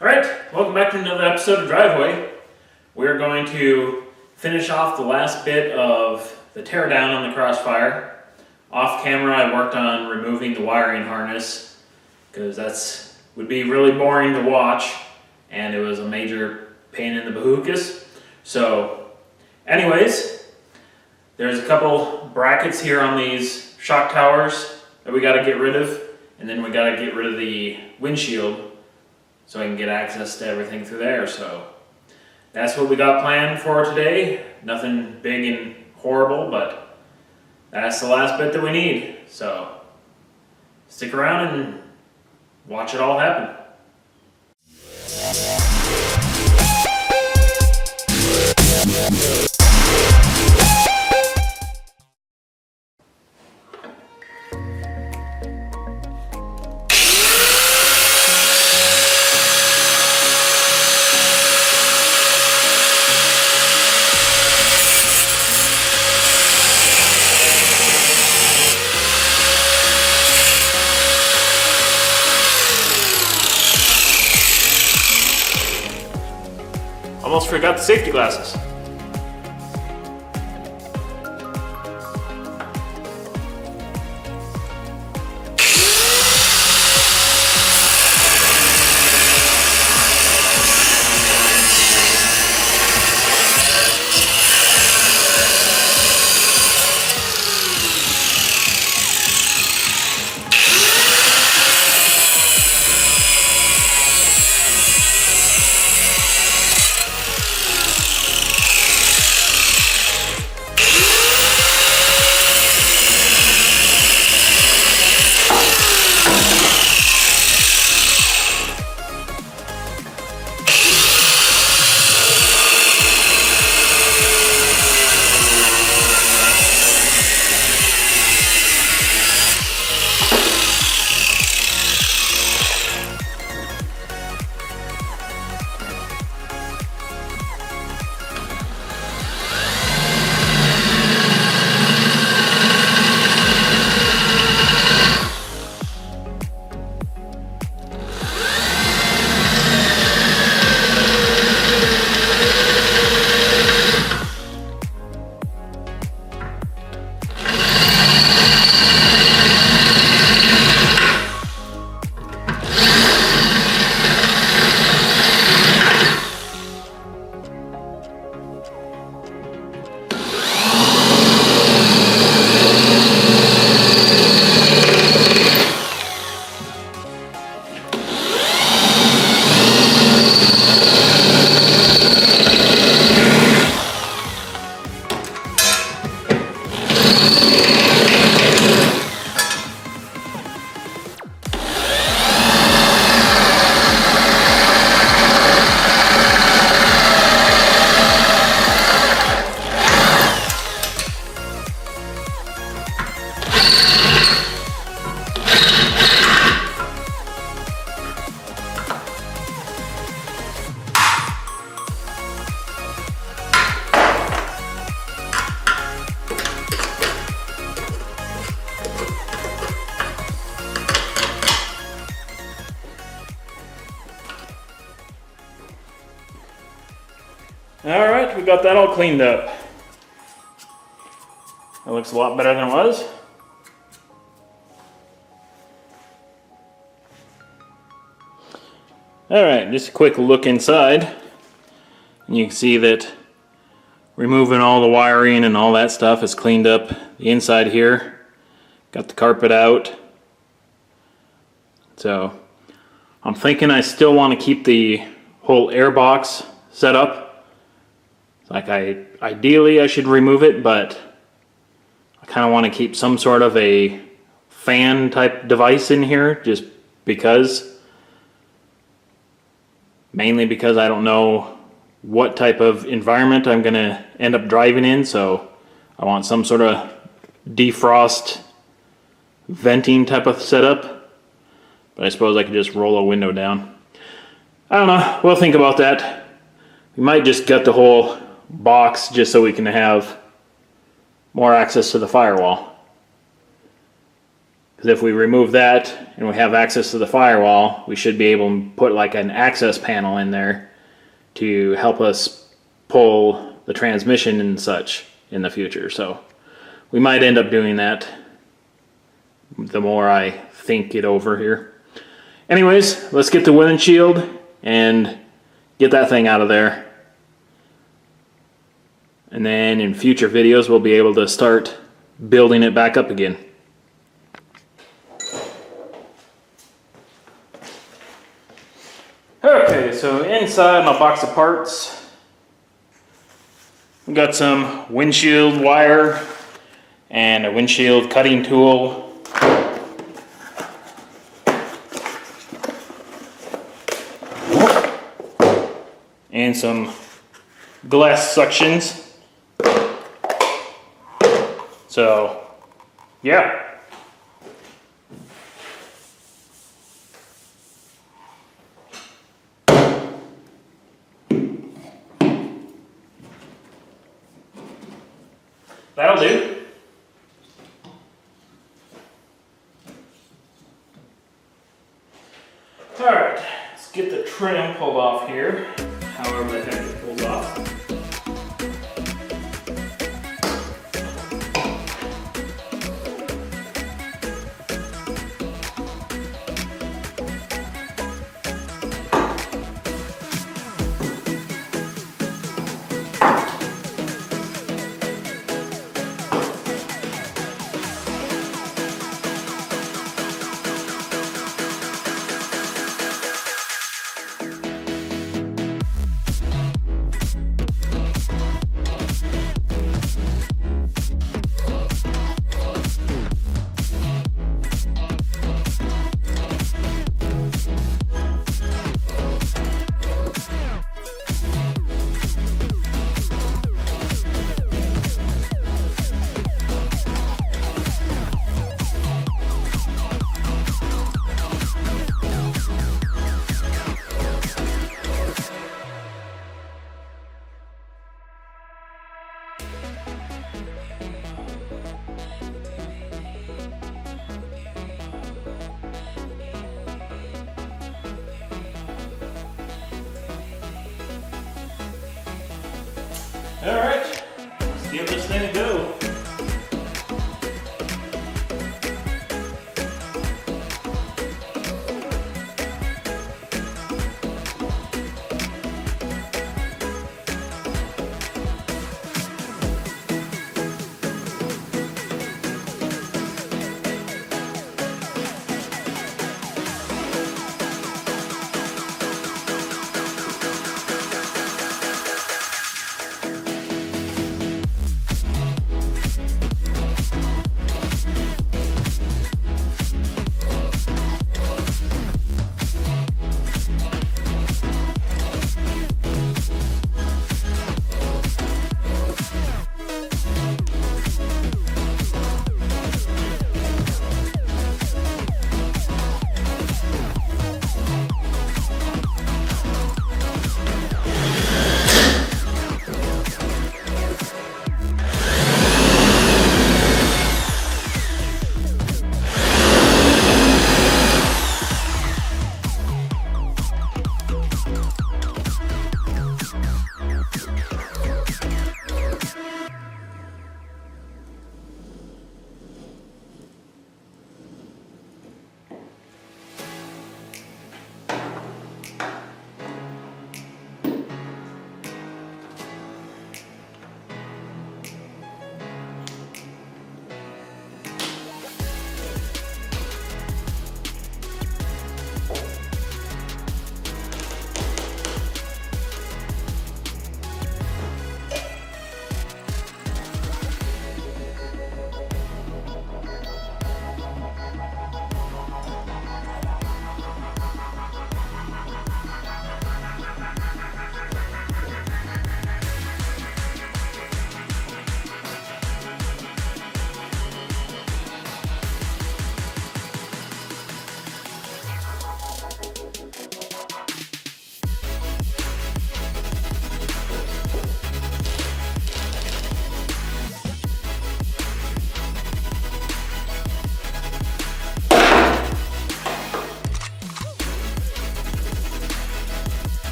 Alright, welcome back to another episode of Driveway. We're going to finish off the last bit of the teardown on the Crossfire. Off camera I worked on removing the wiring harness because that would be really boring to watch and it was a major pain in the bahookus. So anyways, there's a couple brackets here on these shock towers that we got to get rid of, and then we got to get rid of the windshield so I can get access to everything through there. So that's what we got planned for today. Nothing big and horrible, but that's the last bit that we need. So stick around and watch it all happen. Almost forgot the safety glasses. Alright, we got that all cleaned up. That looks a lot better than it was. Alright, just a quick look inside. And you can see that removing all the wiring and all that stuff is cleaned up the inside here. Got the carpet out. So I'm thinking I still want to keep the whole air box set up. Like ideally I should remove it, but I kind of want to keep some sort of a fan type device in here just because. Mainly because I don't know what type of environment I'm going to end up driving in, so I want some sort of defrost venting type of setup. But I suppose I could just roll a window down. I don't know, we'll think about that. We might just gut the whole box just so we can have more access to the firewall. Because if we remove that and we have access to the firewall, we should be able to put like an access panel in there to help us pull the transmission and such in the future. So we might end up doing that the more I think it over here. Anyways, let's get the windshield and get that thing out of there. And then in future videos, we'll be able to start building it back up again. Okay, so inside my box of parts, we got some windshield wire and a windshield cutting tool. And some glass suctions. So, yeah. That'll do. Alright, let's get the trim pulled off here, however the heck it pulls off. Alright, let's give this thing a go.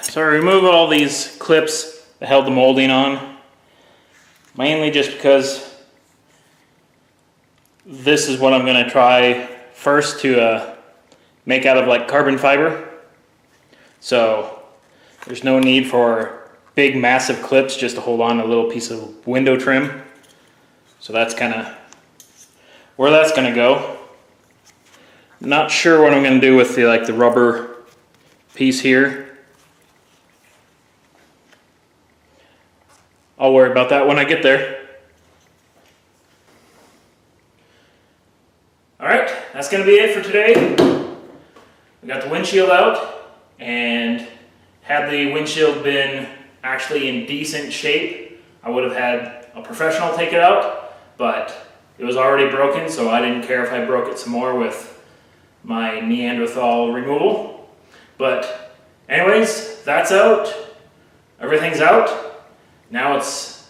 So I remove all these clips that held the molding on, mainly just because this is what I'm going to try first to make out of like carbon fiber. So there's no need for big massive clips just to hold on a little piece of window trim. So that's kind of where that's going to go. Not sure what I'm going to do with the the rubber piece here. I'll worry about that when I get there. Alright, that's going to be it for today. We got the windshield out, and had the windshield been actually in decent shape, I would have had a professional take it out, but it was already broken, so I didn't care if I broke it some more with my Neanderthal removal. But anyways, that's out. Everything's out. Now it's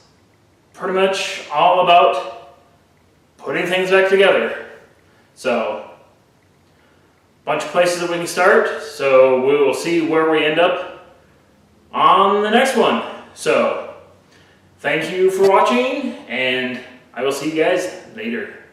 pretty much all about putting things back together. So, bunch of places that we can start. So we will see where we end up on the next one. So, thank you for watching, and I will see you guys later.